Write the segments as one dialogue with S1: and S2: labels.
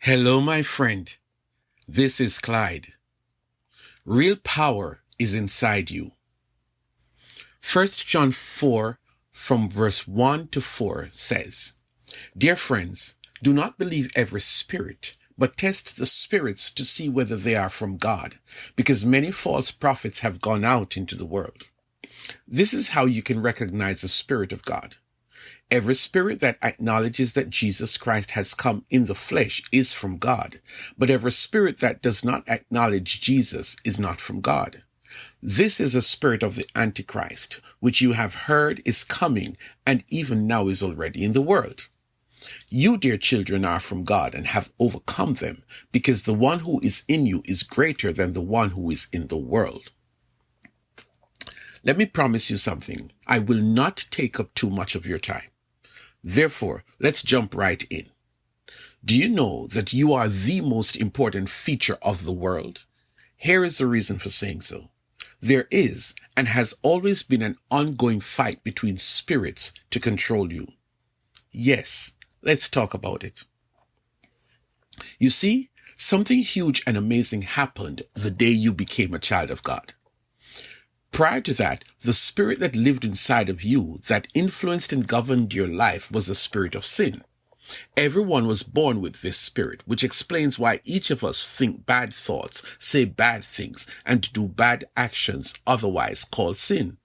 S1: Hello, my friend. This is Clyde. Real power is inside you. 1 John 4 from verse 1 to 4 says, Dear friends, do not believe every spirit, but test the spirits to see whether they are from God, because many false prophets have gone out into the world. This is how you can recognize the Spirit of God. Every spirit that acknowledges that Jesus Christ has come in the flesh is from God, but every spirit that does not acknowledge Jesus is not from God. This is a spirit of the Antichrist, which you have heard is coming and even now is already in the world. You, dear children, are from God and have overcome them, because the one who is in you is greater than the one who is in the world. Let me promise you something. I will not take up too much of your time. Therefore, let's jump right in. Do you know that you are the most important feature of the world? Here is the reason for saying so. There is and has always been an ongoing fight between spirits to control you. Yes, let's talk about it. You see, something huge and amazing happened the day you became a child of God. Prior to that, the spirit that lived inside of you, that influenced and governed your life, was the spirit of sin. Everyone was born with this spirit, which explains why each of us think bad thoughts, say bad things, and do bad actions, otherwise called sin.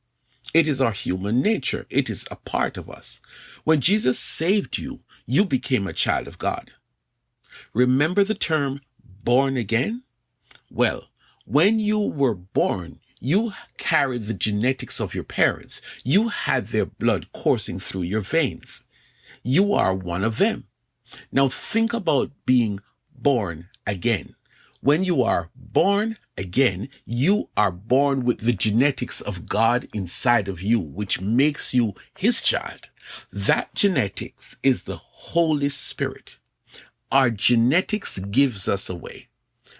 S1: It is our human nature. It is a part of us. When Jesus saved you, you became a child of God. Remember the term born again? Well, when you were born, you carried the genetics of your parents. You had their blood coursing through your veins. You are one of them. Now think about being born again. When you are born again, you are born with the genetics of God inside of you, which makes you His child. That genetics is the Holy Spirit. Our genetics gives us away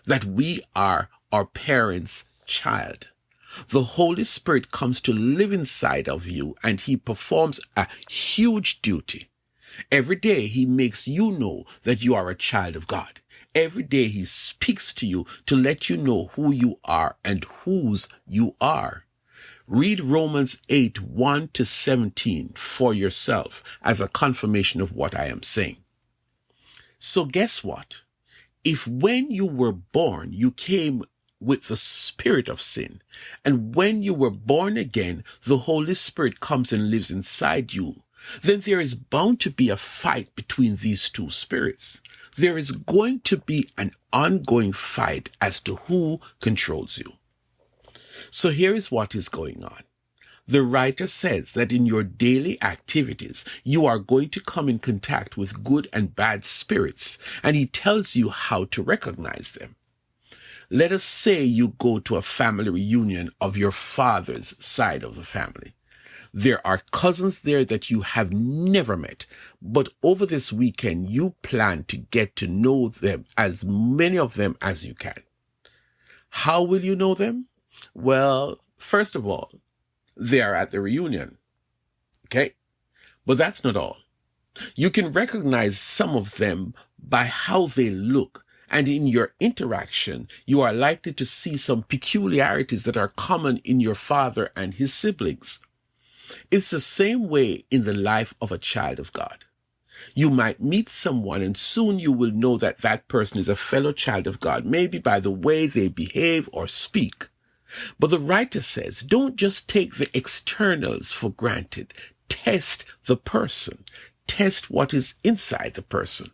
S1: that we are our parents' child. The Holy Spirit comes to live inside of you, and He performs a huge duty. Every day He makes you know that you are a child of God. Every day He speaks to you to let you know who you are and whose you are. Read Romans 8, 1 to 17 for yourself as a confirmation of what I am saying. So guess what? If when you were born, you came with the spirit of sin, and when you were born again, the Holy Spirit comes and lives inside you, then there is bound to be a fight between these two spirits. There is going to be an ongoing fight as to who controls you. So here is what is going on. The writer says that in your daily activities, you are going to come in contact with good and bad spirits, and he tells you how to recognize them. Let us say you go to a family reunion of your father's side of the family. There are cousins there that you have never met, but over this weekend you plan to get to know them, as many of them as you can. How will you know them? Well, first of all, they are at the reunion. Okay? But that's not all. You can recognize some of them by how they look. And in your interaction, you are likely to see some peculiarities that are common in your father and his siblings. It's the same way in the life of a child of God. You might meet someone and soon you will know that that person is a fellow child of God, maybe by the way they behave or speak. But the writer says, don't just take the externals for granted. Test the person. Test what is inside the person.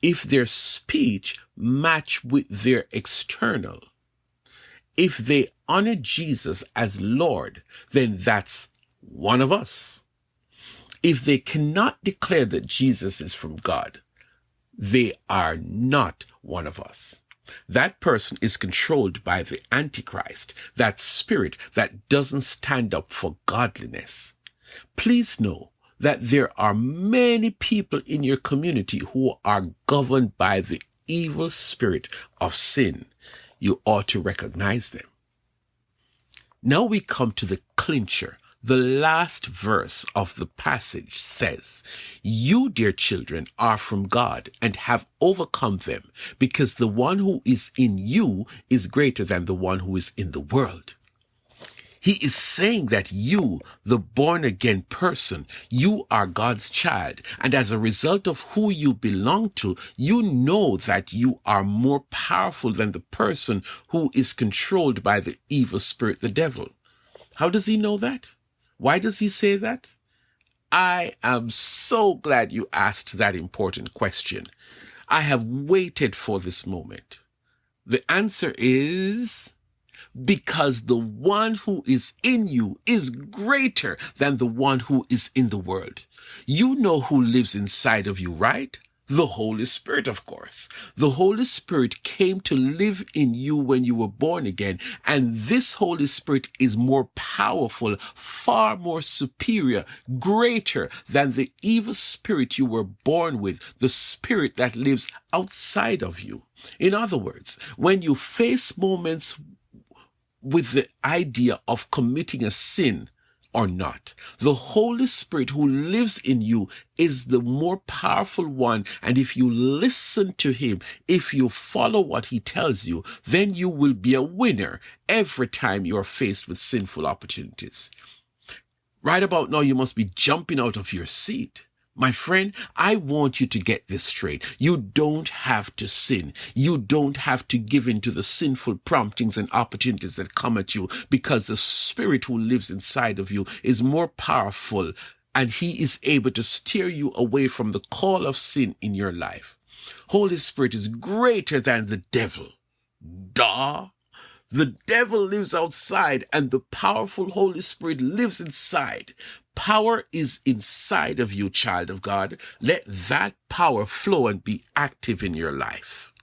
S1: If their speech match with their external, if they honor Jesus as Lord, then that's one of us. If they cannot declare that Jesus is from God, they are not one of us. That person is controlled by the Antichrist, that spirit that doesn't stand up for godliness. Please know that there are many people in your community who are governed by the evil spirit of sin. You ought to recognize them. Now we come to the clincher, The last verse of the passage says, "You, dear children, are from God and have overcome them, because the one who is in you is greater than the one who is in the world." He is saying that you, the born-again person, you are God's child. And as a result of who you belong to, you know that you are more powerful than the person who is controlled by the evil spirit, the devil. How does he know that? Why does he say that? I am so glad you asked that important question. I have waited for this moment. The answer is because the one who is in you is greater than the one who is in the world. You know who lives inside of you, right? The Holy Spirit, of course. The Holy Spirit came to live in you when you were born again, and this Holy Spirit is more powerful, far more superior, greater than the evil spirit you were born with, the spirit that lives outside of you. In other words, when you face moments with the idea of committing a sin or not, the Holy Spirit who lives in you is the more powerful one. And if you listen to him, if you follow what he tells you, then you will be a winner every time you're faced with sinful opportunities. Right about now, you must be jumping out of your seat. My friend, I want you to get this straight. You don't have to sin. You don't have to give in to the sinful promptings and opportunities that come at you, because the Spirit who lives inside of you is more powerful, and he is able to steer you away from the call of sin in your life. Holy Spirit is greater than the devil. Duh. The devil lives outside and the powerful Holy Spirit lives inside. Power is inside of you, child of God. Let that power flow and be active in your life.